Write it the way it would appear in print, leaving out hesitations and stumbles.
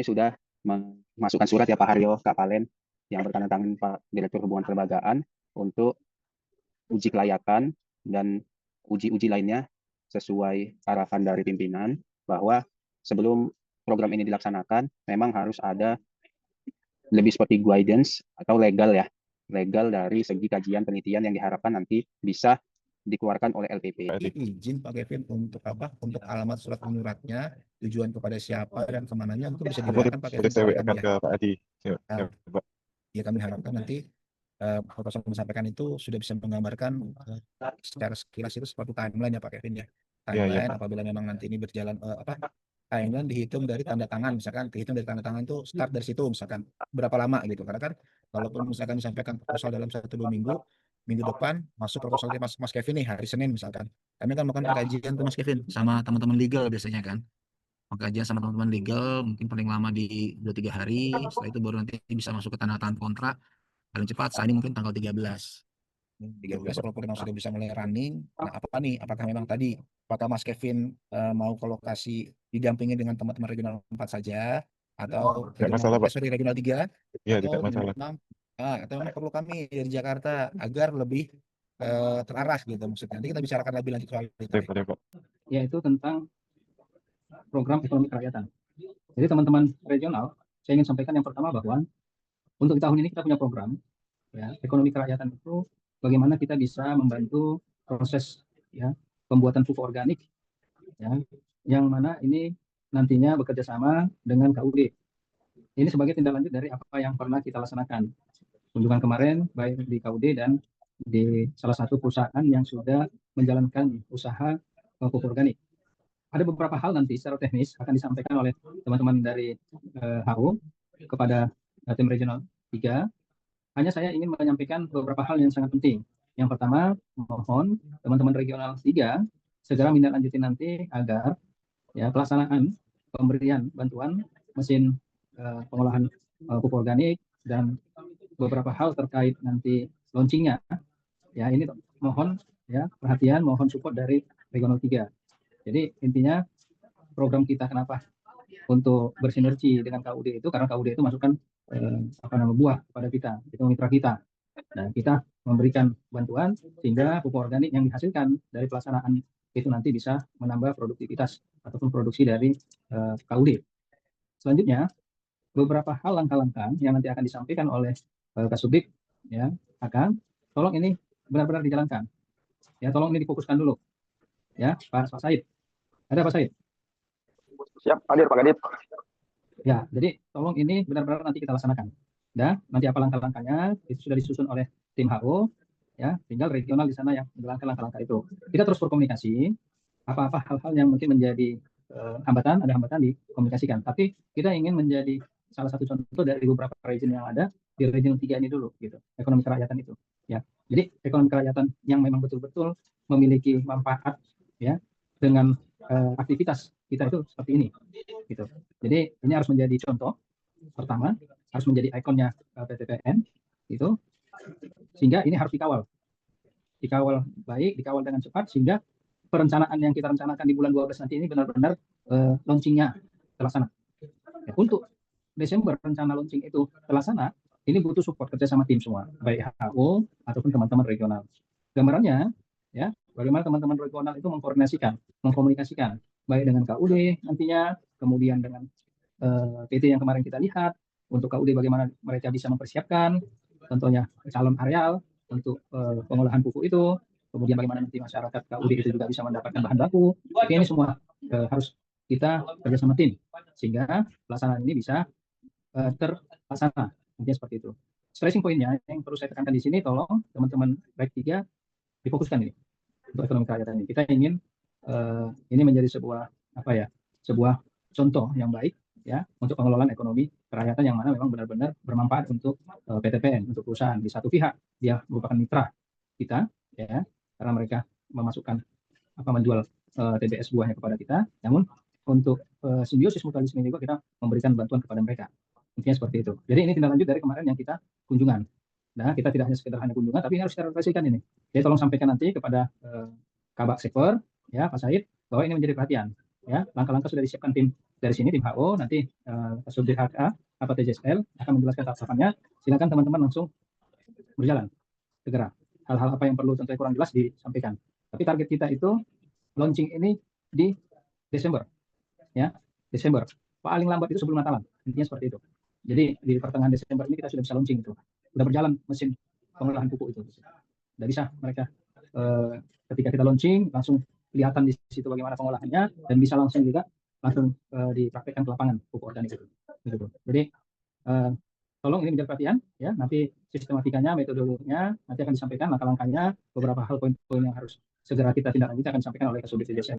sudah memasukkan surat ya Pak Haryo Kak Palen yang bertanda tangan Pak Direktur Hubungan Kelembagaan untuk uji kelayakan dan uji-uji lainnya sesuai arahan dari pimpinan bahwa sebelum program ini dilaksanakan memang harus ada lebih seperti guidance atau legal ya, legal dari segi kajian penelitian yang diharapkan nanti bisa dikeluarkan oleh LPP. Izin Pak Kevin untuk apa? Untuk alamat surat menyuratnya, tujuan kepada siapa dan kemananya itu bisa dilihatkan Pak Kevin. Saya akan ke Pak Adi. Ya kami harapkan nanti proposal yang disampaikan itu sudah bisa menggambarkan secara sekilas itu seperti timeline ya Pak Kevin ya. Timeline apabila memang nanti ini berjalan timeline dihitung dari tanda tangan, misalkan dihitung dari tanda tangan itu start dari situ misalkan berapa lama gitu. Karena kan walaupun misalkan disampaikan proposal dalam 1-2 minggu, minggu depan masuk proposal Mas Kevin nih hari Senin misalkan. Kami kan melakukan pengkajian tuh Mas Kevin sama teman-teman legal biasanya kan. Pengkajian sama teman-teman legal mungkin paling lama di 2-3 hari, setelah itu baru nanti bisa masuk ke tanda tangan kontrak. Paling cepat saat ini mungkin tanggal 13 walaupun memang sudah bisa mulai running. Nah apa nih, apakah memang tadi apakah Mas Kevin mau ke lokasi didampingi dengan teman-teman regional 4 saja atau regional 3 atau memang perlu kami dari Jakarta agar lebih terarah gitu maksudnya. Nanti kita bicarakan lebih lanjut soal itu. Yaitu tentang program ekonomi kerakyatan. Jadi teman-teman regional, saya ingin sampaikan yang pertama bahwa untuk di tahun ini kita punya program ya, ekonomi kerakyatan itu bagaimana kita bisa membantu proses ya pembuatan pupuk organik ya, yang mana ini nantinya bekerja sama dengan KUD. Ini sebagai tindak lanjut dari apa yang pernah kita laksanakan. Kunjungan kemarin baik di KUD dan di salah satu perusahaan yang sudah menjalankan usaha pupuk organik. Ada beberapa hal nanti secara teknis akan disampaikan oleh teman-teman dari HO kepada tim regional 3. Hanya saya ingin menyampaikan beberapa hal yang sangat penting. Yang pertama, mohon teman-teman regional 3 segera menindaklanjuti nanti agar ya pelaksanaan pemberian bantuan mesin pengolahan pupuk organik dan beberapa hal terkait nanti launchingnya. Ya ini mohon ya perhatian, mohon support dari regional 3. Jadi intinya program kita kenapa untuk bersinergi dengan KUD itu karena KUD itu masukkan buah kepada kita, itu mitra kita. Dan kita memberikan bantuan sehingga pupuk organik yang dihasilkan dari pelaksanaan itu nanti bisa menambah produktivitas ataupun produksi dari KUD. Selanjutnya, beberapa hal langkah-langkah yang nanti akan disampaikan oleh Kasubdit ya, akan tolong ini benar-benar dijalankan. Ya, tolong ini difokuskan dulu. Ya, Pak Said. Ada Pak Said? Siap, hadir Pak Kadip. Ya, jadi tolong ini benar-benar nanti kita laksanakan. Dan nanti apa langkah-langkahnya itu sudah disusun oleh tim HO, ya, tinggal regional di sana yang menjalankan langkah-langkah itu. Kita terus berkomunikasi, apa-apa hal-hal yang mungkin menjadi hambatan, ada hambatan dikomunikasikan. Tapi kita ingin menjadi salah satu contoh dari beberapa region yang ada di region 3 ini dulu, gitu. Ekonomi kerakyatan itu, ya. Jadi ekonomi kerakyatan yang memang betul-betul memiliki manfaat, ya, dengan aktivitas kita itu seperti ini, gitu. Jadi ini harus menjadi contoh pertama, harus menjadi ikonnya PTPN, itu sehingga ini harus dikawal baik, dikawal dengan cepat sehingga perencanaan yang kita rencanakan di bulan 12 nanti ini benar-benar launchingnya terlaksana. Ya, untuk Desember rencana launching itu terlaksana, ini butuh support kerja sama tim semua, baik HO ataupun teman-teman regional. Gambarannya, ya, bagaimana teman-teman regional itu mengkomunikasikan baik dengan KUD nantinya, kemudian dengan PT yang kemarin kita lihat, untuk KUD bagaimana mereka bisa mempersiapkan, contohnya calon areal untuk pengolahan pupuk itu, kemudian bagaimana nanti masyarakat KUD itu juga bisa mendapatkan bahan baku. Jadi ini semua harus kita kerjasama tim, sehingga pelaksanaan ini bisa terlaksana. Intinya seperti itu. Stressing pointnya yang perlu saya tekankan di sini, tolong teman-teman baik 3 difokuskan ini untuk ekonomi kerakyatan ini. Kita ingin ini menjadi sebuah contoh yang baik ya untuk pengelolaan ekonomi kerakyatan yang mana memang benar-benar bermanfaat untuk PTPN, untuk perusahaan. Di satu pihak dia merupakan mitra kita ya karena mereka menjual TBS buahnya kepada kita. Namun untuk simbiosis mutualisme juga kita memberikan bantuan kepada mereka. Intinya seperti itu. Jadi ini tindak lanjut dari kemarin yang kita kunjungan. Nah, kita tidak hanya sekedar kunjungan, tapi harus kita refleksikan ini. Jadi tolong sampaikan nanti kepada Kabak Sekper, ya Pak Said, bahwa ini menjadi perhatian. Ya, langkah-langkah sudah disiapkan tim dari sini tim HO nanti Kasubdit HK apa TJSL akan menjelaskan tahapannya. Silakan teman-teman langsung berjalan segera. Hal-hal apa yang perlu tentunya kurang jelas disampaikan. Tapi target kita itu launching ini di Desember, ya Desember. Paling lambat itu sebelum Natalan. Intinya seperti itu. Jadi di pertengahan Desember ini kita sudah bisa launching itu. Sudah berjalan mesin pengolahan pupuk itu. Sudah bisa mereka ketika kita launching langsung kelihatan di situ bagaimana pengolahannya dan bisa langsung juga langsung dipraktekkan ke lapangan pupuk organik itu. Gitu. Jadi tolong ini menjadi perhatian ya, nanti sistematikanya, metodologinya nanti akan disampaikan, langkah-langkahnya, beberapa hal poin-poin yang harus segera kita tindak lanjuti akan disampaikan oleh Kasubdit TJSL.